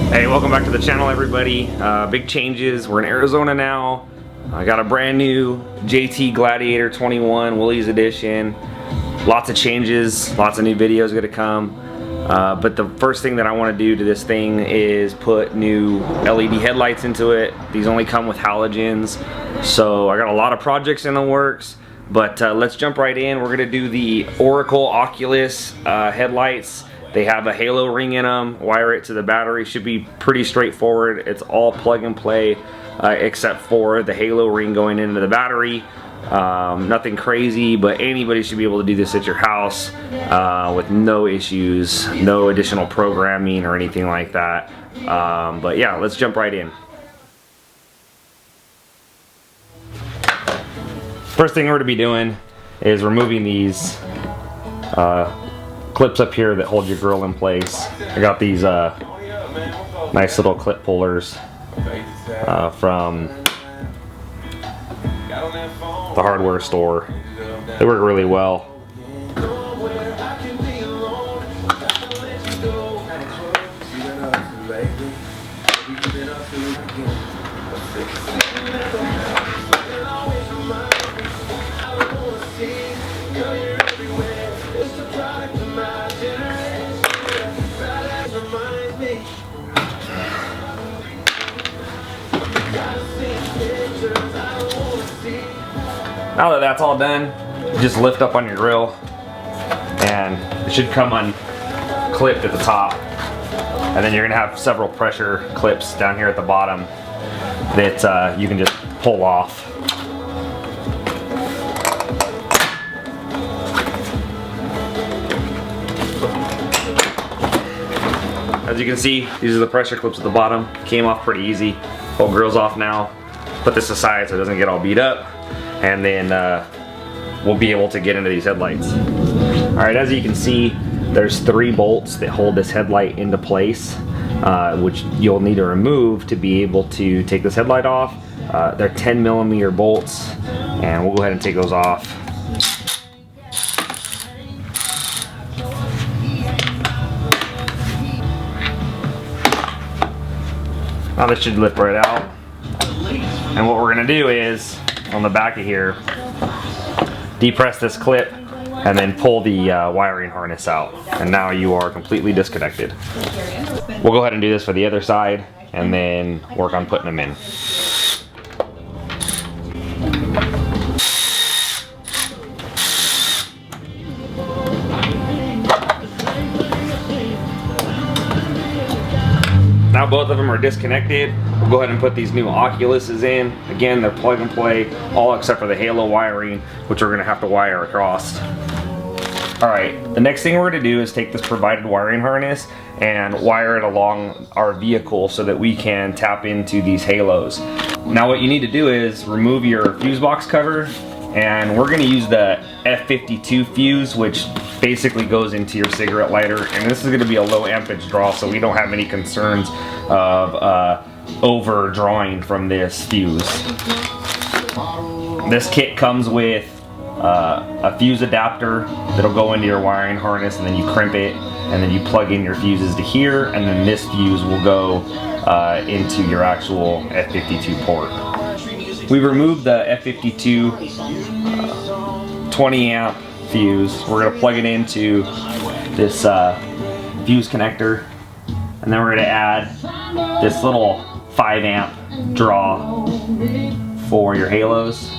Hey, welcome back to the channel, everybody. Big changes. We're in Arizona now. I got a brand new JT Gladiator 21 Willys edition. Lots of changes, lots of new videos gonna come. But the first thing that I want to do to this thing is put new LED headlights into it. These only come with halogens, so I got a lot of projects in the works. But let's jump right in. We're gonna do the Oracle Oculus headlights. They have a halo ring in them. Wire it to the battery. Should be pretty straightforward. It's all plug and play except for the halo ring going into the battery. Nothing crazy, but anybody should be able to do this at your house with no issues, no additional programming or anything like that. But yeah, let's jump right in. First thing we're going to be doing is removing these clips up here that hold your grill in place. I got these nice little clip pullers from the hardware store. They work really well. Now that that's all done, just lift up on your grill and it should come unclipped at the top. And then you're gonna have several pressure clips down here at the bottom that you can just pull off. As you can see, these are the pressure clips at the bottom. Came off pretty easy. Whole grill's off now. Put this aside so it doesn't get all beat up. And then we'll be able to get into these headlights. Alright, as you can see, there's 3 bolts that hold this headlight into place, which you'll need to remove to be able to take this headlight off. They're 10mm bolts, and we'll go ahead and take those off. Now this should lift right out. And what we're gonna do is, on the back of here, depress this clip and then pull the wiring harness out, and now you are completely disconnected. We'll go ahead and do this for the other side and then work on putting them in. Now both of them are disconnected. We'll go ahead and put these new Oculuses in. Again, they're plug and play, all except for the halo wiring, which we're gonna have to wire across. All right, the next thing we're gonna do is take this provided wiring harness and wire it along our vehicle so that we can tap into these halos. Now what you need to do is remove your fuse box cover, and we're gonna use the F52 fuse, which basically goes into your cigarette lighter, and this is going to be a low ampage draw, so we don't have any concerns of overdrawing from this fuse. This kit comes with a fuse adapter that'll go into your wiring harness, and then you crimp it, and then you plug in your fuses to here, and then this fuse will go into your actual F52 port. We removed the F52 20 amp fuse. We're going to plug it into this fuse connector, and then we're going to add this little 5 amp draw for your halos,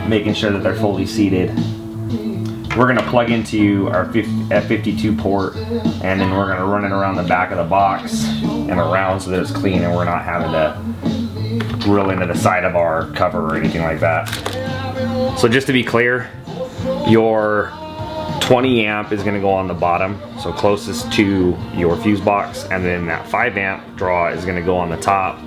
making sure that they're fully seated. We're going to plug into our F52 port, and then we're going to run it around the back of the box and around so that it's clean and we're not having to drill into the side of our cover or anything like that. So just to be clear, your 20 amp is going to go on the bottom, so closest to your fuse box, and then that 5 amp draw is going to go on the top.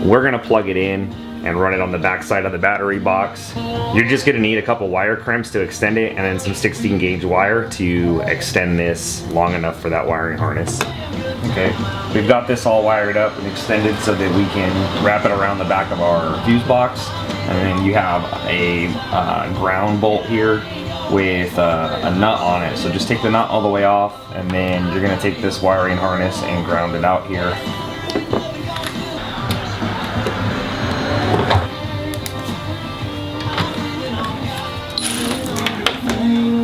We're going to plug it in and run it on the back side of the battery box. You're just going to need a couple wire crimps to extend it, and then some 16 gauge wire to extend this long enough for that wiring harness. Okay, we've got this all wired up and extended so that we can wrap it around the back of our fuse box, and then you have a ground bolt here with a nut on it. So just take the nut all the way off, and then you're going to take this wiring harness and ground it out here.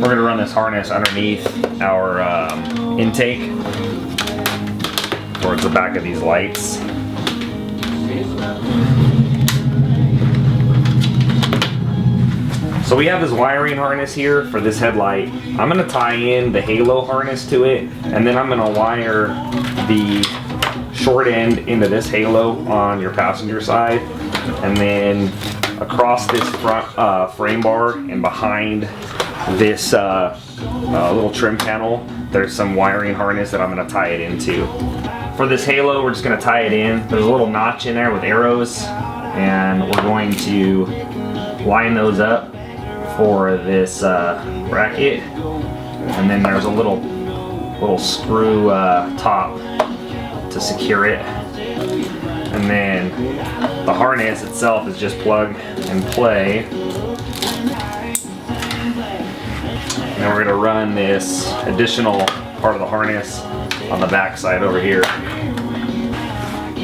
We're gonna run this harness underneath our intake towards the back of these lights. So we have this wiring harness here for this headlight. I'm gonna tie in the halo harness to it, and then I'm gonna wire the short end into this halo on your passenger side, and then across this front frame bar and behind this little trim panel, there's some wiring harness that I'm gonna tie it into. For this halo, we're just gonna tie it in. There's a little notch in there with arrows, and we're going to line those up for this bracket, and then there's a little screw top to secure it, and then the harness itself is just plug and play. And then we're going to run this additional part of the harness on the back side over here.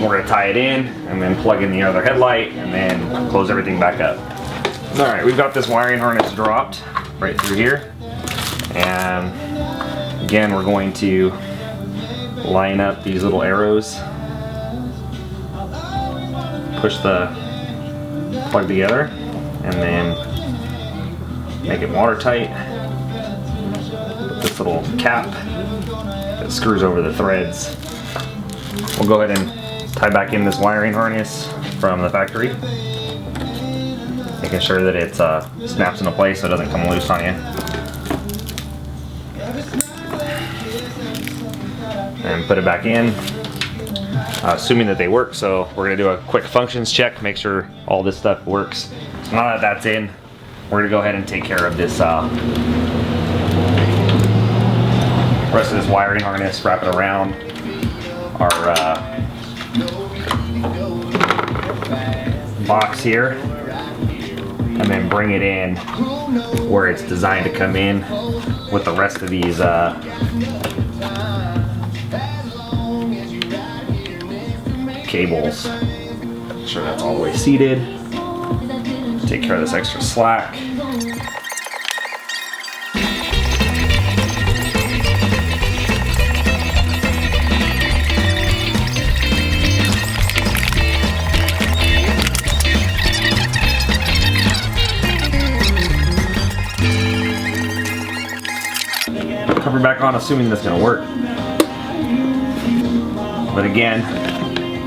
We're going to tie it in and then plug in the other headlight and then close everything back up. Alright, we've got this wiring harness dropped right through here, and again we're going to line up these little arrows, push the plug together, and then make it watertight with this little cap that screws over the threads. We'll go ahead and tie back in this wiring harness from the factory, making sure that it snaps into place so it doesn't come loose on you. And put it back in, assuming that they work. So we're going to do a quick functions check, make sure all this stuff works. So now that that's in, we're going to go ahead and take care of this rest of this wiring harness, wrap it around our box here, and then bring it in where it's designed to come in with the rest of these cables. Make sure that's all the way seated. Take care of this extra slack. Cover back on, assuming that's gonna work. But again,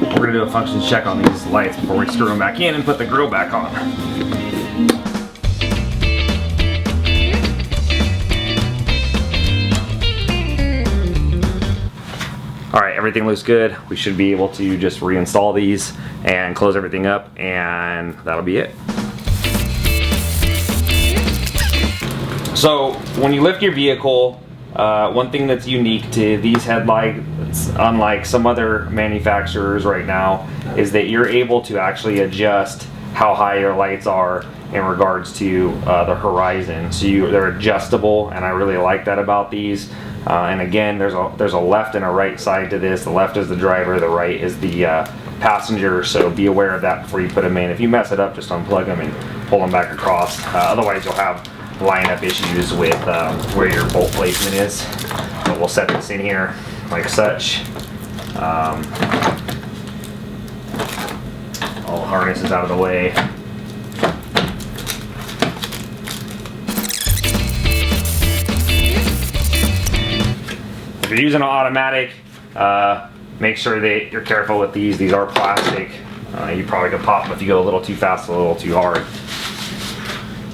we're gonna do a functions check on these lights before we screw them back in and put the grill back on. All right, everything looks good. We should be able to just reinstall these and close everything up, and that'll be it. So when you lift your vehicle, one thing that's unique to these headlights, unlike some other manufacturers right now, is that you're able to actually adjust how high your lights are in regards to the horizon. So they're adjustable, and I really like that about these. And again, there's a left and a right side to this. The left is the driver, the right is the passenger, so be aware of that before you put them in. If you mess it up, just unplug them and pull them back across. Otherwise you'll have lineup issues with where your bolt placement is. So we'll set this in here like such. All the harness is out of the way. If you're using an automatic, make sure that you're careful with these. These are plastic. You probably could pop them if you go a little too fast, a little too hard.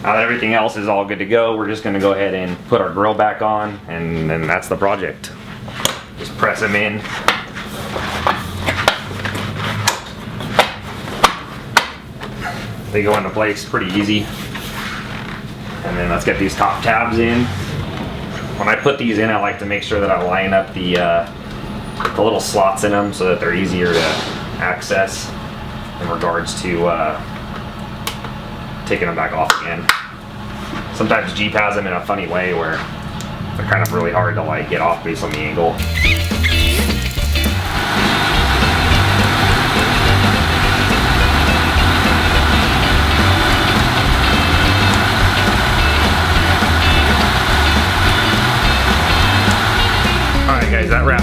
Now that everything else is all good to go, we're just going to go ahead and put our grill back on, and then that's the project. Just press them in. They go into place pretty easy. And then let's get these top tabs in. When I put these in, I like to make sure that I line up the little slots in them so that they're easier to access in regards to taking them back off again. Sometimes Jeep has them in a funny way where they're kind of really hard to like get off based on the angle.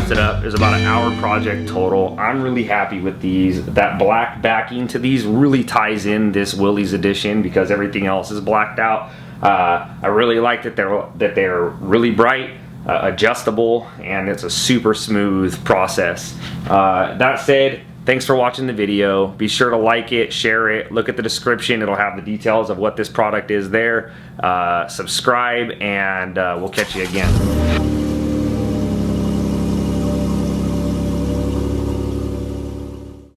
gassed it up. It was about an hour project total. I'm really happy with these. That black backing to these really ties in this Willys edition because everything else is blacked out. I really like that they're really bright, adjustable, and it's a super smooth process. That said, thanks for watching the video. Be sure to like it, share it, look at the description. It'll have the details of what this product is there. Subscribe, and we'll catch you again.